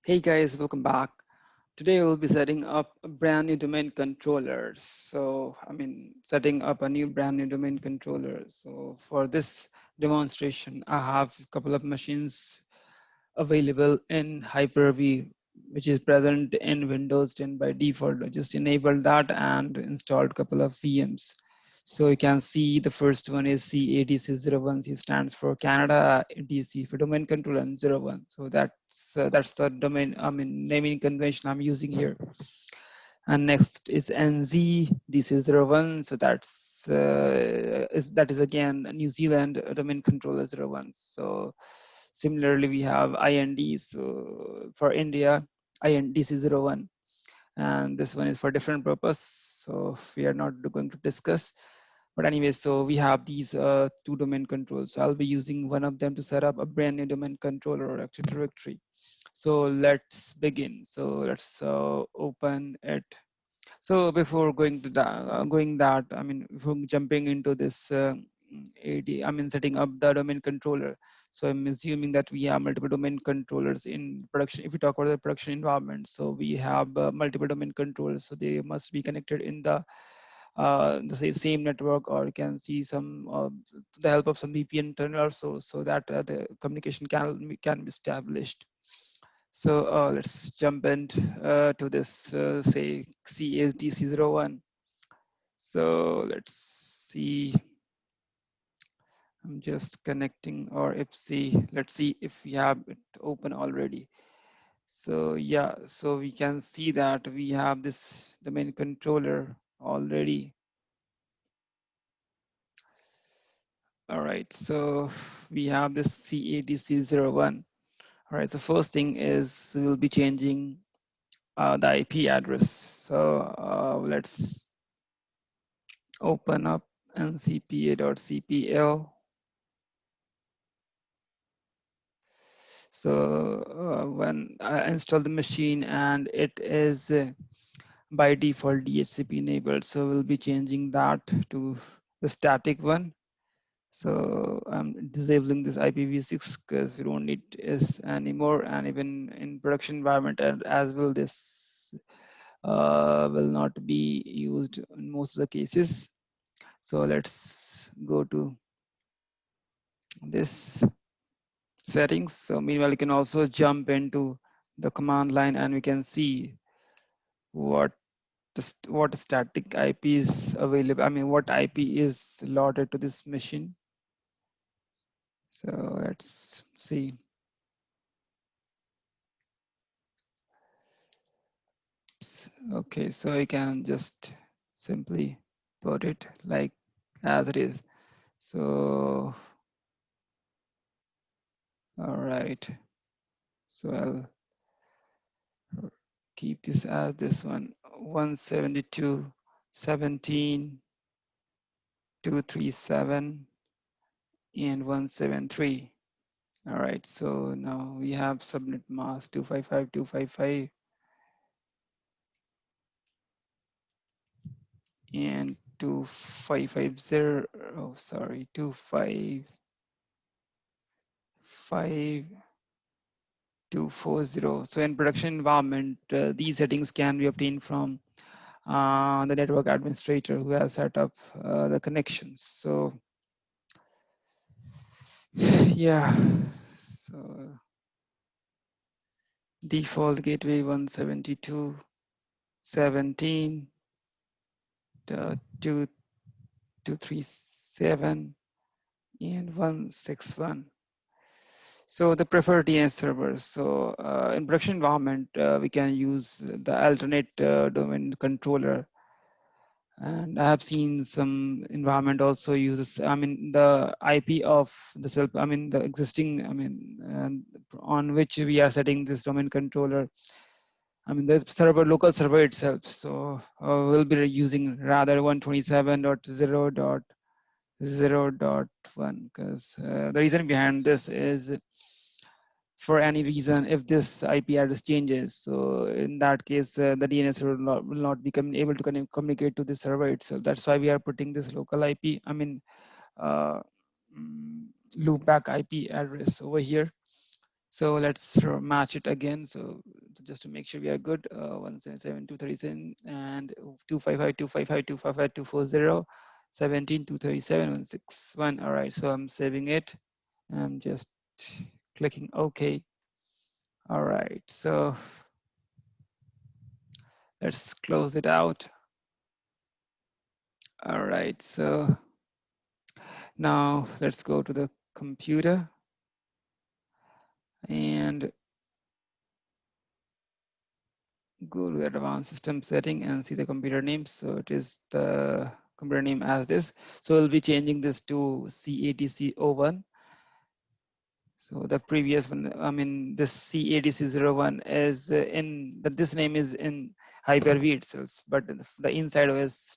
Hey guys, welcome back. Today we'll be setting up a brand new domain controller. Setting up a new brand new domain controller. So for this demonstration, I have a couple of machines available in Hyper-V, which is present in Windows 10 by default. I just enabled that and installed a couple of VMs. So you can see the first one is CADC01. C stands for Canada, DC for domain controller, and 01. So that's the domain, naming convention I'm using here. And next is NZ, DC01. So that is again New Zealand domain controller 01. So similarly, we have IND. So for India, INDC01, and this one is for different purpose. So we are not going to discuss. But anyway, so we have these two domain controls. So I'll be using one of them to set up a brand new domain controller or Active Directory. So let's begin. So let's open it. So before before jumping into this setting up the domain controller. So I'm assuming that we have multiple domain controllers in production. If we talk about the production environment, so we have multiple domain controllers. So they must be connected in the same network, or you can see some the help of some VPN terminal, so that the communication can be established. So let's jump into to this say CSDC01. So let's see. I'm just connecting, or if see, let's see if we have it open already. So yeah, so we can see that we have this domain controller already. All right, so we have this CADC01. All right, so first thing is we'll be changing the IP address. So let's open up ncpa.cpl. So when I install the machine, and it is by default DHCP enabled, so we'll be changing that to the static one. So I'm disabling this IPv6 because we don't need this anymore, and even in production environment, and as well this will not be used in most of the cases. So let's go to this settings. So meanwhile, you can also jump into the command line, and we can see what what static IP is available. I mean, what IP is loaded to this machine. So let's see. Okay, so you can just simply put it like as it is. So, all right. So I'll keep this as this one, 172.17.237 and 173. All right, so now we have subnet mask 255.255 and 2550. Oh, sorry, 255.240. So in production environment, these settings can be obtained from the network administrator who has set up the connections. So yeah, so default gateway 172.17.237 and 161. So the preferred DNS servers. So in production environment, we can use the alternate domain controller. And I have seen some environment also uses, the IP of the the existing, on which we are setting this domain controller. The local server itself. So we'll be using rather 127.0.0.1, because the reason behind this is, for any reason, if this IP address changes, so in that case, the DNS server will not become able to communicate to the server itself. That's why we are putting this local IP, uh, loopback IP address over here. So let's match it again. So just to make sure we are good, 177.237 and 255.255.255.240, 17.237.161. All right, so I'm saving it. I'm just clicking OK. All right, so let's close it out. All right, so now let's go to the computer and go to the advanced system setting and see the computer name. So it is the computer name as this. So we'll be changing this to CADC01. So the previous one, I mean, this CADC01 is this name is in Hyper-V itself, but the inside OS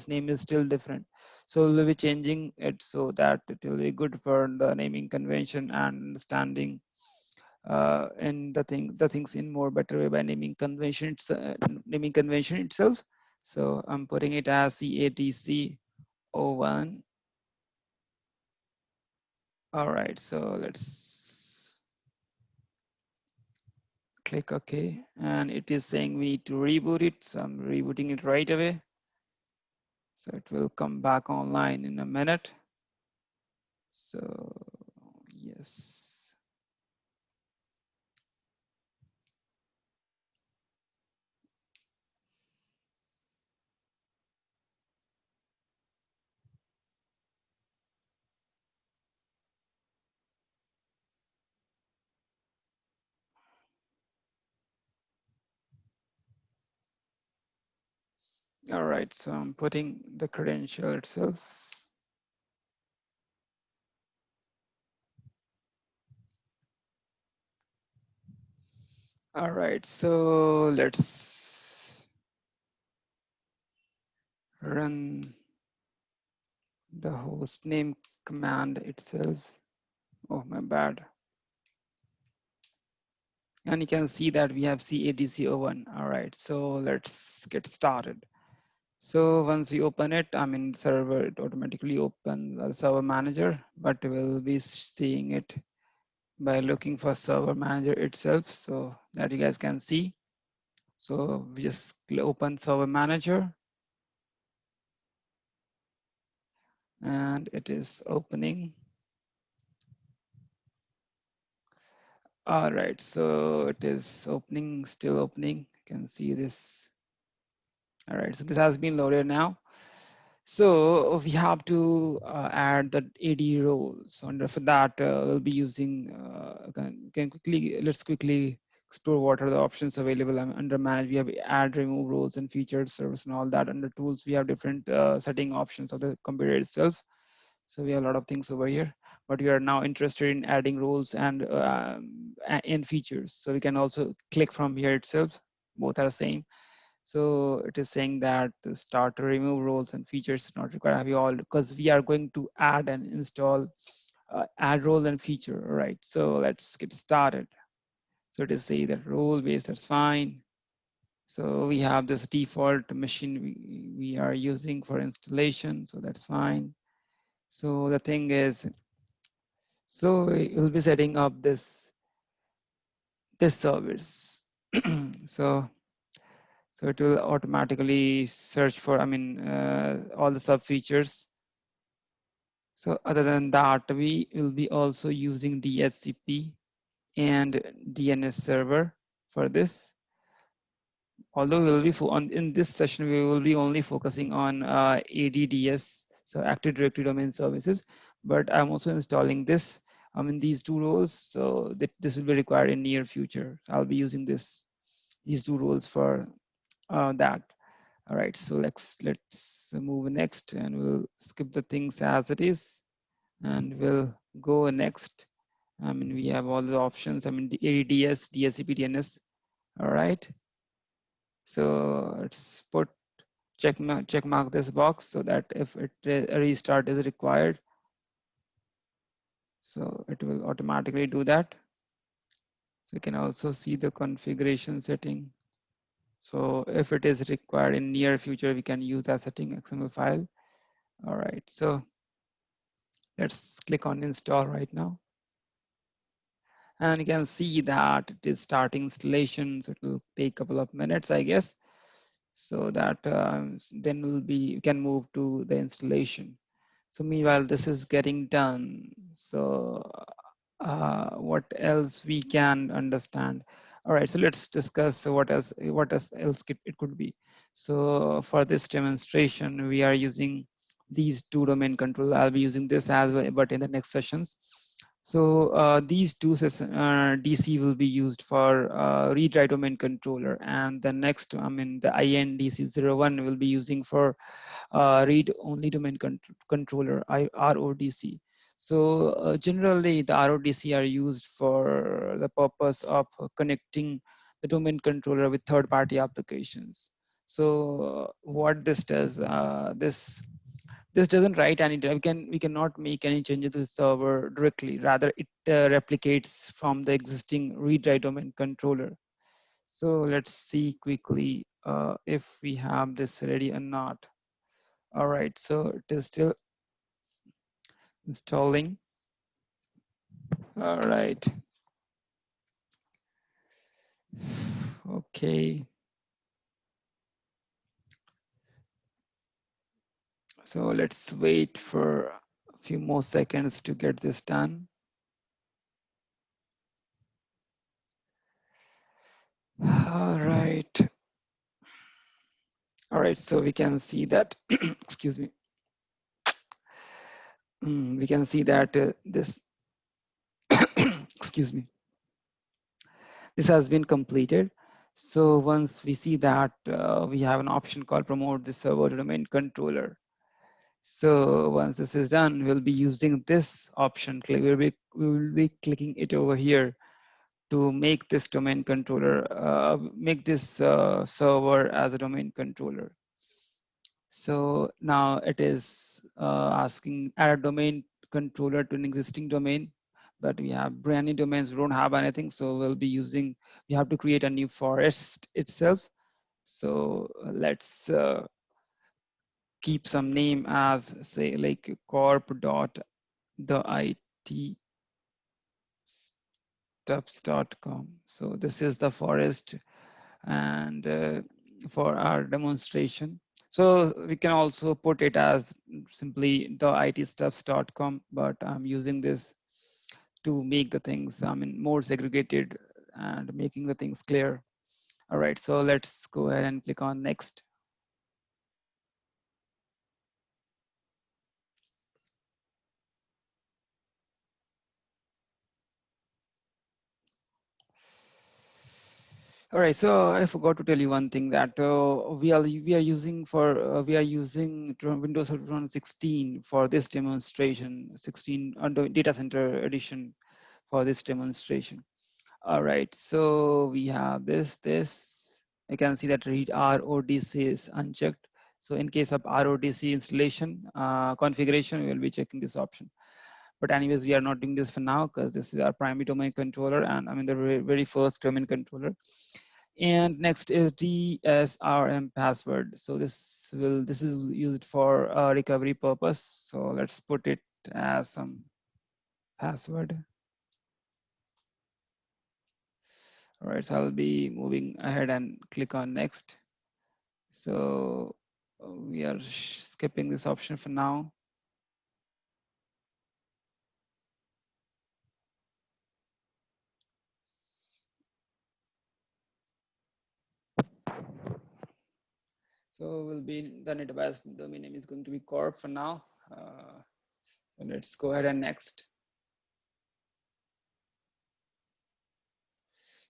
name is still different. So we'll be changing it so that it will be good for the naming convention and understanding and the things in more better way by naming convention itself. So I'm putting it as CADC01. All right, so let's click OK, and it is saying we need to reboot it. So I'm rebooting it right away. So it will come back online in a minute. So yes. All right, so I'm putting the credential itself. All right, so let's run the host name command itself. Oh, my bad. And you can see that we have CADC01. All right, so let's get started. So once you open it, I mean, server, it automatically opens the server manager, but we'll be seeing it by looking for server manager itself so that you guys can see. So we just open server manager and it is opening. All right, so it is opening, still opening. You can see this. All right, so this has been loaded now. So we have to add the AD roles. And for that, we'll be using, let's quickly explore what are the options available. Under manage, we have add, remove roles and featured service and all that. Under tools, we have different setting options of the computer itself. So we have a lot of things over here, but we are now interested in adding roles and features. So we can also click from here itself. Both are the same. So it is saying that the start to remove roles and features not required. Have you all, because we are going to add and install add role and feature, right? So let's get started. So it is say that role based, that's fine. So we have this default machine we are using for installation, so that's fine. So the thing is, so we'll be setting up this service. so So it will automatically search for, all the sub features. So other than that, we will be also using DHCP and DNS server for this. Although we will be in this session, we will be only focusing on ADDS, so Active Directory Domain Services. But I'm also installing this. These two roles, so that this will be required in near future. I'll be using these two roles for that. All right, so let's move next, and we'll skip the things as it is, and we'll go next. We have all the options. The ADDS, DSCP, DNS. All right. So let's check mark this box so that if a restart is required, so it will automatically do that. So you can also see the configuration setting. So if it is required in near future, we can use that setting XML file. All right, so let's click on install right now. And you can see that it is starting installation, so it will take a couple of minutes, I guess. So that then we can move to the installation. So meanwhile, this is getting done. So what else we can understand? All right, so let's discuss what else it could be. So for this demonstration, we are using these two domain controllers. I'll be using this as well, but in the next sessions. So these two DC will be used for read-write domain controller, and the next, I mean, the INDC01 will be using for read-only domain controller, RODC. So generally, the RODC are used for the purpose of connecting the domain controller with third-party applications. So what this does, this doesn't write any data. We cannot make any changes to the server directly. Rather, it replicates from the existing read-write domain controller. So let's see quickly if we have this ready or not. All right, so it is still installing. All right. Okay. So let's wait for a few more seconds to get this done. All right. All right, so we can see that, excuse me. We can see that this, excuse me, this has been completed. So once we see that, we have an option called promote the server to domain controller. So once this is done, we'll be using this option. We will be clicking it over here to make this domain controller, make this server as a domain controller. So now it is asking add a domain controller to an existing domain, but we have brand new domains, we don't have anything. So we'll be using, we have to create a new forest itself. So let's keep some name as, say, like corp dot the IT steps.com. So this is the forest, and for our demonstration. So we can also put it as simply the itstuffs.com, but I'm using this to make the things, I mean, more segregated and making the things clear. All right, so let's go ahead and click on next. All right, so I forgot to tell you one thing, that we are using Windows 2016 for this demonstration, 16 under data center edition for this demonstration. All right, so we have this. I can see that read RODC is unchecked. So in case of RODC installation configuration, we will be checking this option. But anyways, we are not doing this for now because this is our primary domain controller, and I mean the very first domain controller. And next is DSRM password. So this is used for recovery purpose. So let's put it as some password. All right, so I'll be moving ahead and click on next. So we are skipping this option for now. So we'll be the database domain name is going to be corp for now. So let's go ahead and next.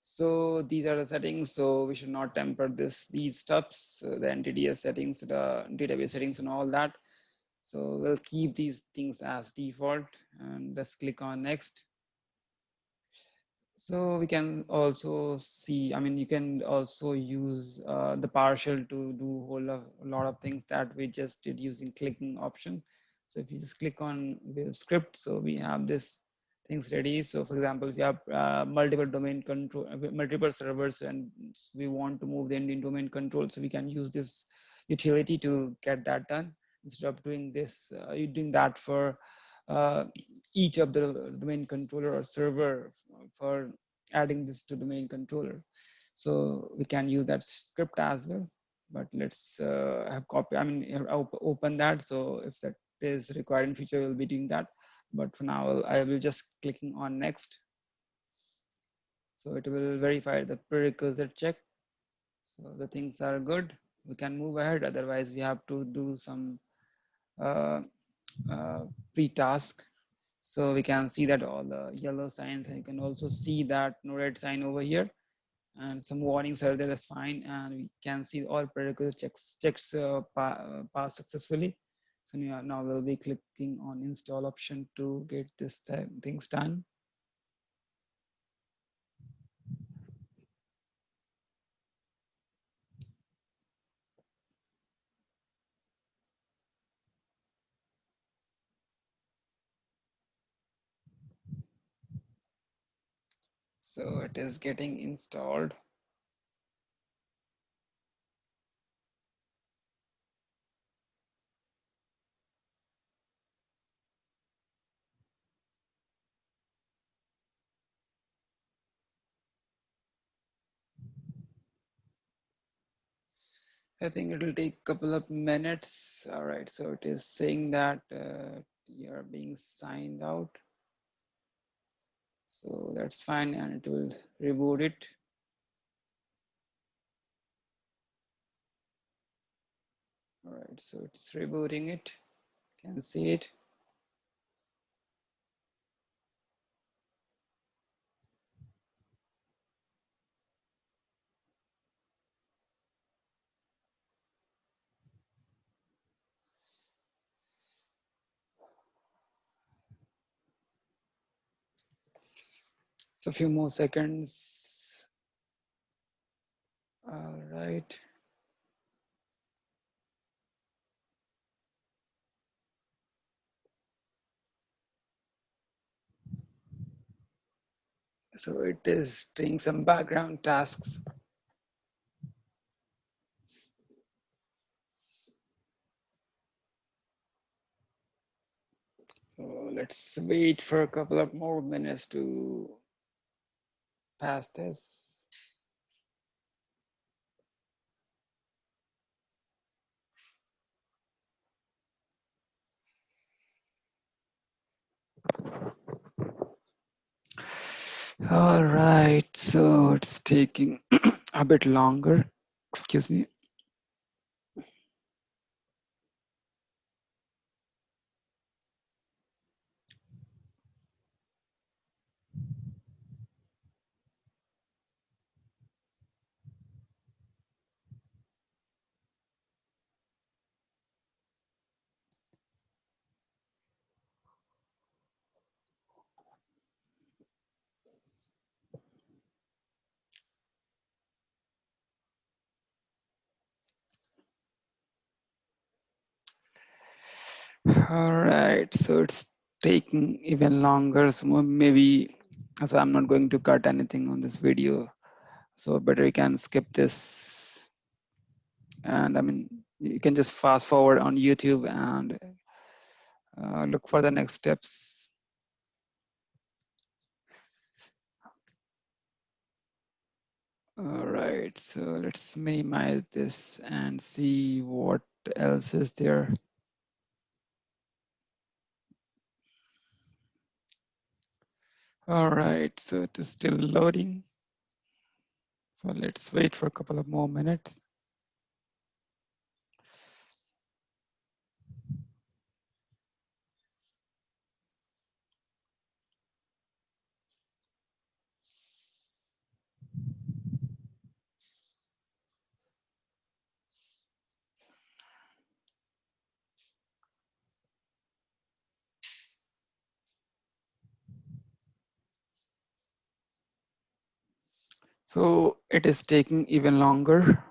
So these are the settings. So we should not temper these steps, the NTDS settings, the database settings, and all that. So we'll keep these things as default, and let's click on next. So we can also see, I mean, you can also use the PowerShell to do a lot of things that we just did using clicking option. So if you just click on the script, so we have this things ready. So for example, if you have multiple domain control, multiple servers, and we want to move them in domain control, so we can use this utility to get that done instead of doing this, you doing that for uh, each of the domain controller or server for adding this to domain controller. So we can use that script as well, but let's have copy, I mean, open that. So if that is required in future, we'll be doing that. But for now, I will just clicking on next. So it will verify the prerequisite check. So the things are good. We can move ahead. Otherwise, we have to do some uh, pre-task. So we can see that all the yellow signs, and you can also see that no red sign over here, and some warnings are there. That's fine, and we can see all prerequisite checks pass successfully. So now we'll be clicking on install option to get this things done. So it is getting installed. I think it will take a couple of minutes. All right, so it is saying that you're being signed out. So that's fine, and it will reboot it. All right, so it's rebooting it. Can see it. So a few more seconds. All right. So it is doing some background tasks. So let's wait for a couple of more minutes to pass this. All right, so it's taking a bit longer. Excuse me. All right, so it's taking even longer. So maybe, so I'm not going to cut anything on this video. So better you can skip this. And I mean, you can just fast forward on YouTube and look for the next steps. All right, so let's minimize this and see what else is there. All right, so it is still loading. So let's wait for a couple of more minutes. So it is taking even longer.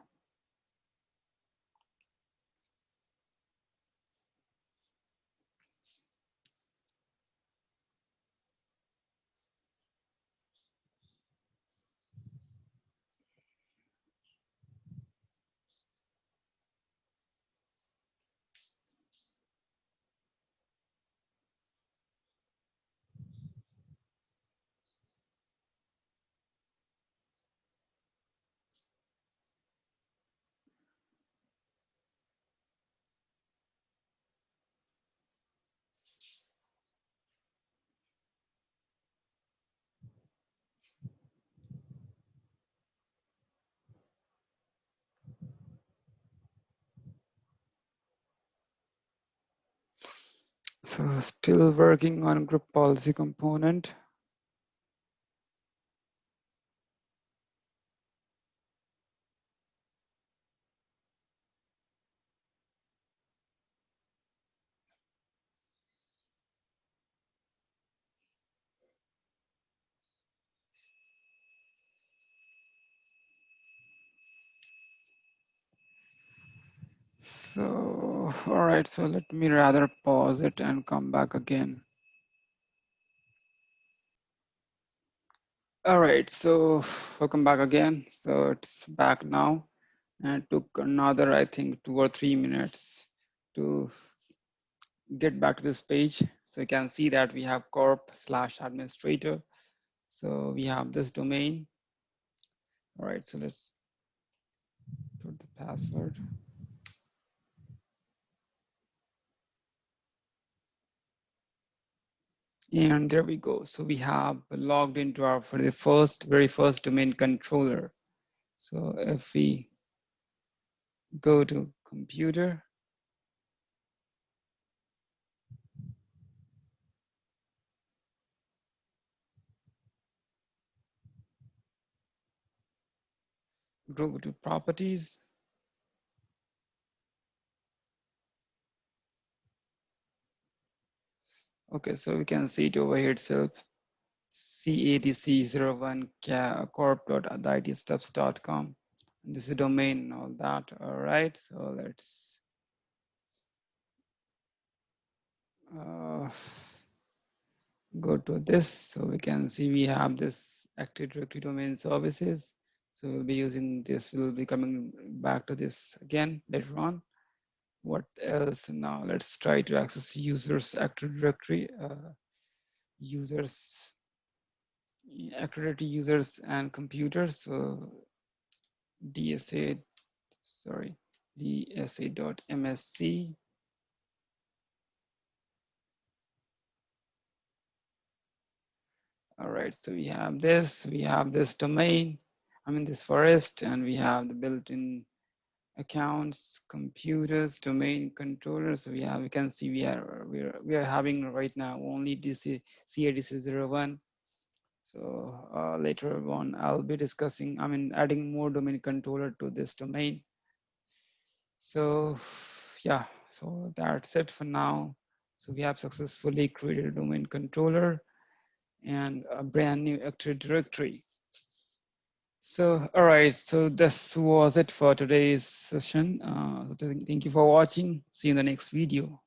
So still working on group policy component. So, all right, so let me rather pause it and come back again. All right, so welcome back again. So it's back now, and it took another, I think, 2 or 3 minutes to get back to this page. So you can see that we have corp/administrator. So we have this domain. All right, so let's put the password. And there we go. So we have logged into our for the very first domain controller. So if we go to computer, go to properties. Okay, so we can see it over here itself. CADC01 corp.theitstuffs.com. This is domain, all that. All right, so let's go to this. So we can see we have this Active Directory domain services. So we'll be using this. We'll be coming back to this again later on. What else now? Let's try to access users Active Directory, users, Active Directory users and computers. So DSA, sorry, dsa.msc. All right, so we have this domain, this forest, and we have the built-in accounts, computers, domain controllers. So we can see we are having right now only DC CADC01. So later on, I'll be discussing, adding more domain controller to this domain. So yeah, so that's it for now. So we have successfully created a domain controller and a brand new Active Directory. So, all right, so this was it for today's session. Thank you for watching. See you in the next video.